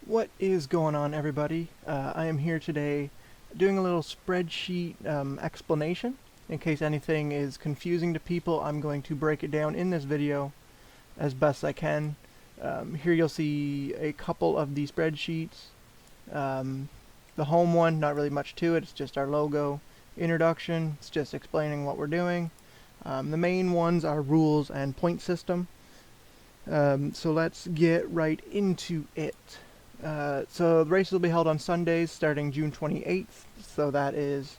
What is going on, everybody? I am here today doing a little spreadsheet explanation. In case anything is confusing to people, I'm going to break it down in this video as best I can. Here you'll see a couple of the spreadsheets. The home one, not really much to it, it's just our logo. Introduction, it's just explaining what we're doing. The main ones are rules and point system. So let's get right into it. So the races will be held on Sundays starting June 28th, so that is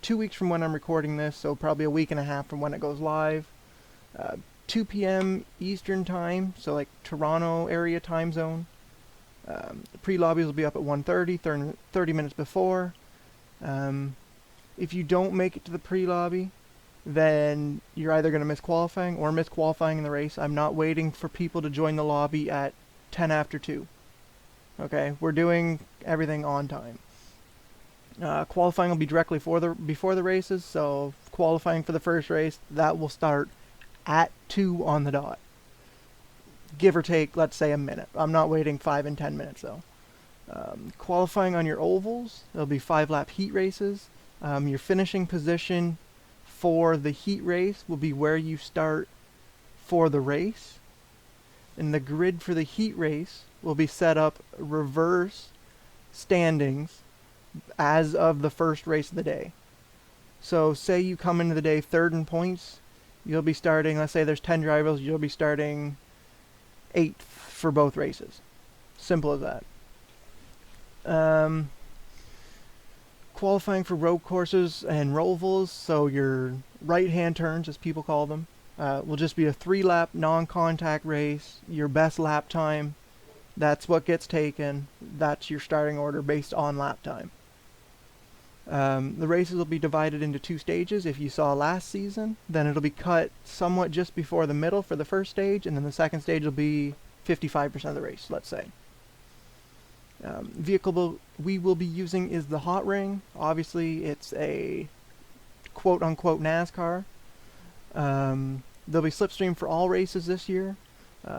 2 weeks from when I'm recording this, so probably a week and a half from when it goes live. 2 p.m. Eastern time, so like Toronto area time zone. Pre-lobbies will be up at 1:30, 30 minutes before. If you don't make it to the pre-lobby, then you're either going to miss qualifying or miss qualifying in the race. I'm not waiting for people to join the lobby at 10 after 2. Okay, we're doing everything on time. Qualifying will be directly before the races, so qualifying for the first race, that will start at 2 on the dot. Give or take, let's say, a minute. I'm not waiting 5 and 10 minutes, though. Qualifying on your ovals, there'll be 5-lap heat races. Your finishing position for the heat race will be where you start for the race. And the grid for the heat race will be set up reverse standings as of the first race of the day. So say you come into the day third in points, you'll be starting, let's say there's 10 drivers, you'll be starting 8th for both races. Simple as that. Qualifying for road courses and rovals, so your right-hand turns, as people call them, will just be a 3-lap non-contact race. Your best lap time, that's what gets taken. That's your starting order based on lap time. The races will be divided into 2 stages. If you saw last season, then it'll be cut somewhat just before the middle for the first stage, and then the second stage will be 55% of the race, let's say. Vehicle we will be using is the Hot Ring. Obviously, it's a quote-unquote NASCAR. There'll be slipstream for all races this year.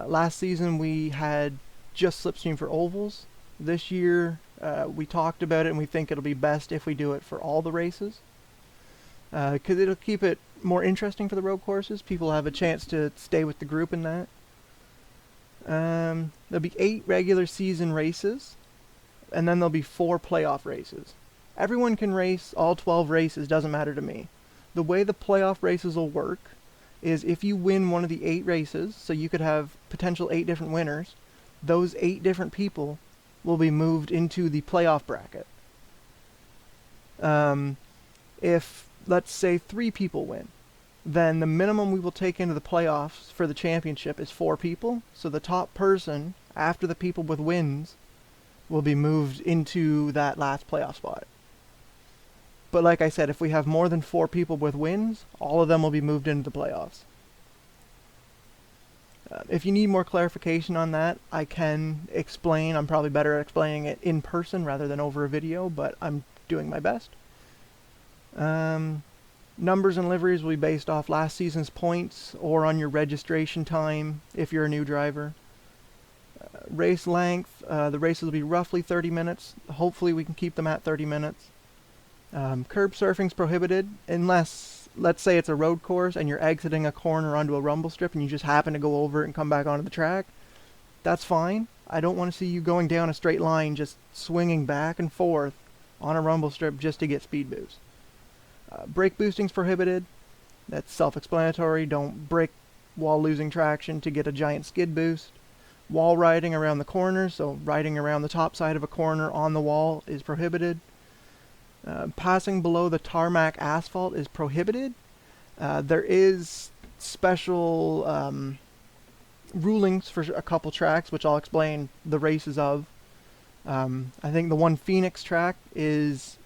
Last season we had just slipstream for ovals. This year we talked about it and we think it'll be best if we do it for all the races. Because it'll keep it more interesting for the road courses. People have a chance to stay with the group in that. There'll be 8 regular season races. And then there'll be 4 playoff races. Everyone can race all 12 races, doesn't matter to me. The way the playoff races will work is if you win one of the 8 races, so you could have potential 8 different winners, those 8 different people will be moved into the playoff bracket. If, let's say, 3 people win, then the minimum we will take into the playoffs for the championship is 4 people. So the top person, after the people with wins, will be moved into that last playoff spot. But like I said, if we have more than 4 people with wins, all of them will be moved into the playoffs. If you need more clarification on that, I can explain. I'm probably better at explaining it in person rather than over a video, but I'm doing my best. Numbers and liveries will be based off last season's points or on your registration time if you're a new driver. Race length, the races will be roughly 30 minutes. Hopefully we can keep them at 30 minutes. Curb surfing is prohibited unless, let's say it's a road course and you're exiting a corner onto a rumble strip and you just happen to go over it and come back onto the track. That's fine. I don't want to see you going down a straight line just swinging back and forth on a rumble strip just to get speed boost. Brake boosting is prohibited. That's self-explanatory. Don't brake while losing traction to get a giant skid boost. Wall riding around the corners, so riding around the top side of a corner on the wall is prohibited. Passing below the tarmac asphalt is prohibited. There is special rulings for a couple tracks, which I'll explain the races of. I think the one Phoenix track is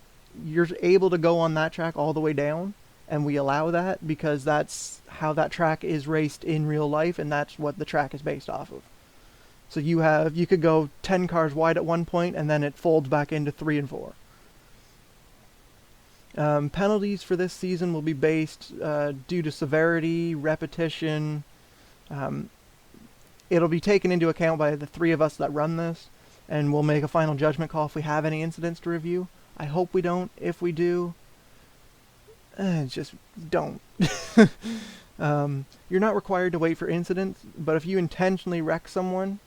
you're able to go on that track all the way down, and we allow that because that's how that track is raced in real life, and that's what the track is based off of. So you could go 10 cars wide at one point, and then it folds back into 3 and 4. Penalties for this season will be based due to severity, repetition. It'll be taken into account by the 3 of us that run this. and we'll make a final judgment call if we have any incidents to review. I hope we don't. If we do, just don't. You're not required to wait for incidents, but if you intentionally wreck someone,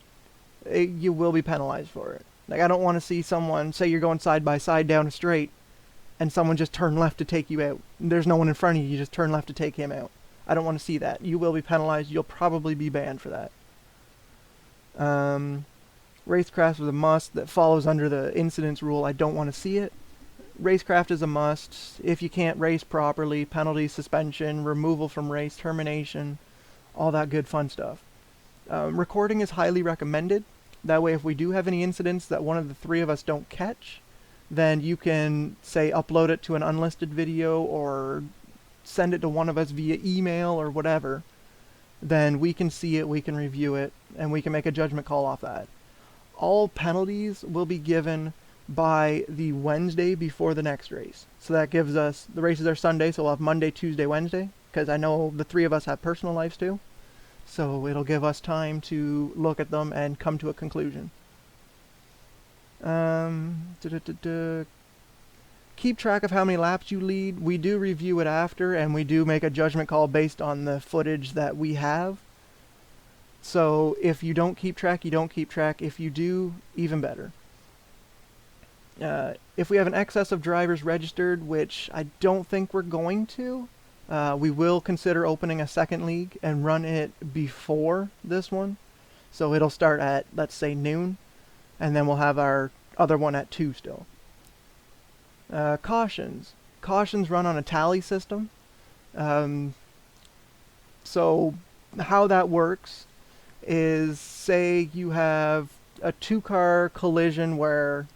you will be penalized for it. Like, I don't want to see someone, say you're going side by side down a straight, and someone just turn left to take you out. There's no one in front of you, you just turn left to take him out. I don't want to see that. You will be penalized. You'll probably be banned for that. Racecraft is a must. That follows under the incidents rule. I don't want to see it. Racecraft is a must. If you can't race properly, penalty, suspension, removal from race, termination, all that good fun stuff. Recording is highly recommended. That way, if we do have any incidents that one of the three of us don't catch, then you can, say, upload it to an unlisted video or send it to one of us via email or whatever. Then we can see it, we can review it, and we can make a judgment call off that. All penalties will be given by the Wednesday before the next race. So that gives us, the races are Sunday, so we'll have Monday, Tuesday, Wednesday, because I know the three of us have personal lives too. So it'll give us time to look at them and come to a conclusion. Keep track of how many laps you lead. We do review it after, and we do make a judgment call based on the footage that we have. So if you don't keep track, you don't keep track. If you do, even better. If we have an excess of drivers registered, which I don't think we're going to, we will consider opening a second league and run it before this one. So it'll start at, let's say, noon, and then we'll have our other one at 2 still. Cautions. Cautions run on a tally system. So how that works is, say you have a 2-car collision where,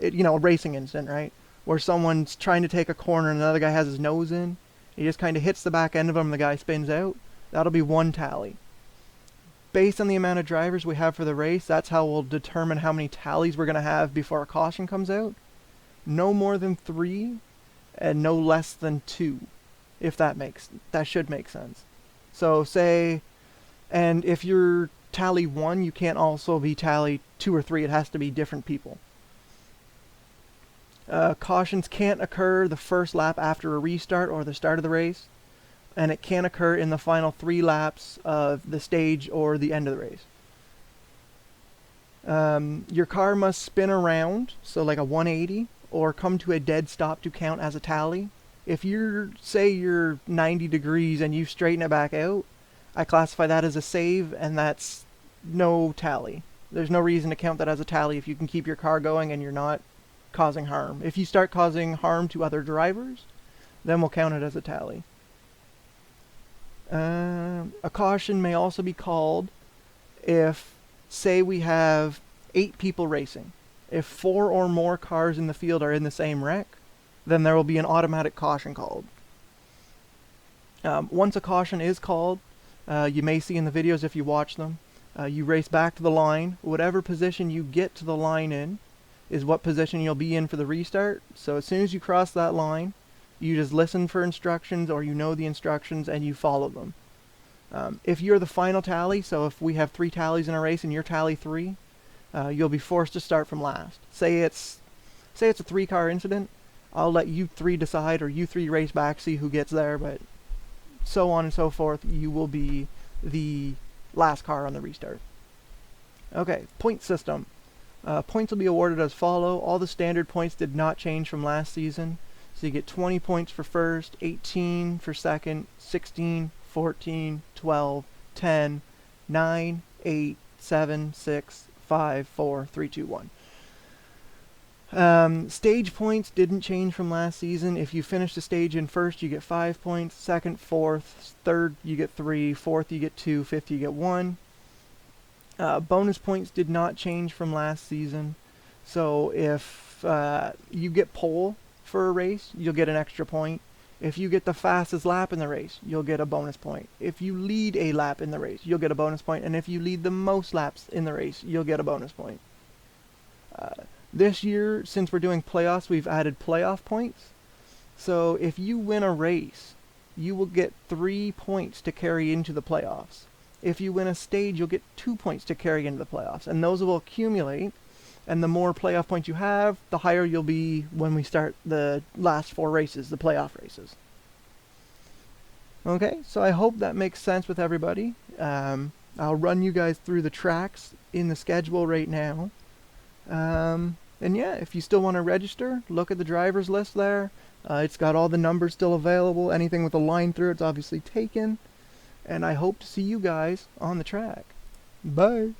a racing incident, right? Where someone's trying to take a corner and another guy has his nose in. He just kind of hits the back end of him and the guy spins out. That'll be 1 tally. Based on the amount of drivers we have for the race, that's how we'll determine how many tallies we're going to have before a caution comes out. No more than 3 and no less than 2, if that should make sense. So say, and if you're tally 1, you can't also be tally 2 or 3. It has to be different people. Cautions can't occur the first lap after a restart or the start of the race, and it can occur in the final 3 laps of the stage or the end of the race. Your car must spin around, so like a 180, or come to a dead stop to count as a tally. If say you're 90 degrees and you straighten it back out, I classify that as a save, and that's no tally. There's no reason to count that as a tally if you can keep your car going and you're not causing harm. If you start causing harm to other drivers, then we'll count it as a tally. A caution may also be called if, say, we have 8 people racing. If 4 or more cars in the field are in the same wreck, then there will be an automatic caution called. Once a caution is called, you may see in the videos if you watch them, you race back to the line. Whatever position you get to the line in is what position you'll be in for the restart. So as soon as you cross that line, you just listen for instructions, or you know the instructions and you follow them. If you're the final tally, so if we have 3 tallies in a race and you're tally 3, you'll be forced to start from last. Say it's a 3-car incident, I'll let you 3 decide, or you 3 race back, see who gets there, but so on and so forth. You will be the last car on the restart. Okay, point system. Points will be awarded as follow. All the standard points did not change from last season. So you get 20 points for first, 18 for second, 16, 14, 12, 10, 9, 8, 7, 6, 5, 4, 3, 2, 1. Stage points didn't change from last season. If you finish the stage in first, you get 5 points. Second, fourth, third, you get 3. Fourth, you get 2. Fifth, you get 1. Bonus points did not change from last season. So if you get pole for a race, you'll get an extra point. If you get the fastest lap in the race, you'll get a bonus point. If you lead a lap in the race, you'll get a bonus point. And if you lead the most laps in the race, you'll get a bonus point. This year, since we're doing playoffs, we've added playoff points. So if you win a race, you will get 3 points to carry into the playoffs. If you win a stage, you'll get 2 points to carry into the playoffs. And those will accumulate And the more playoff points you have, the higher you'll be when we start the last 4 races, the playoff races. Okay, so I hope that makes sense with everybody. I'll run you guys through the tracks in the schedule right now. And yeah, if you still want to register, look at the driver's list there. It's got all the numbers still available. Anything with a line through it's obviously taken. And I hope to see you guys on the track. Bye!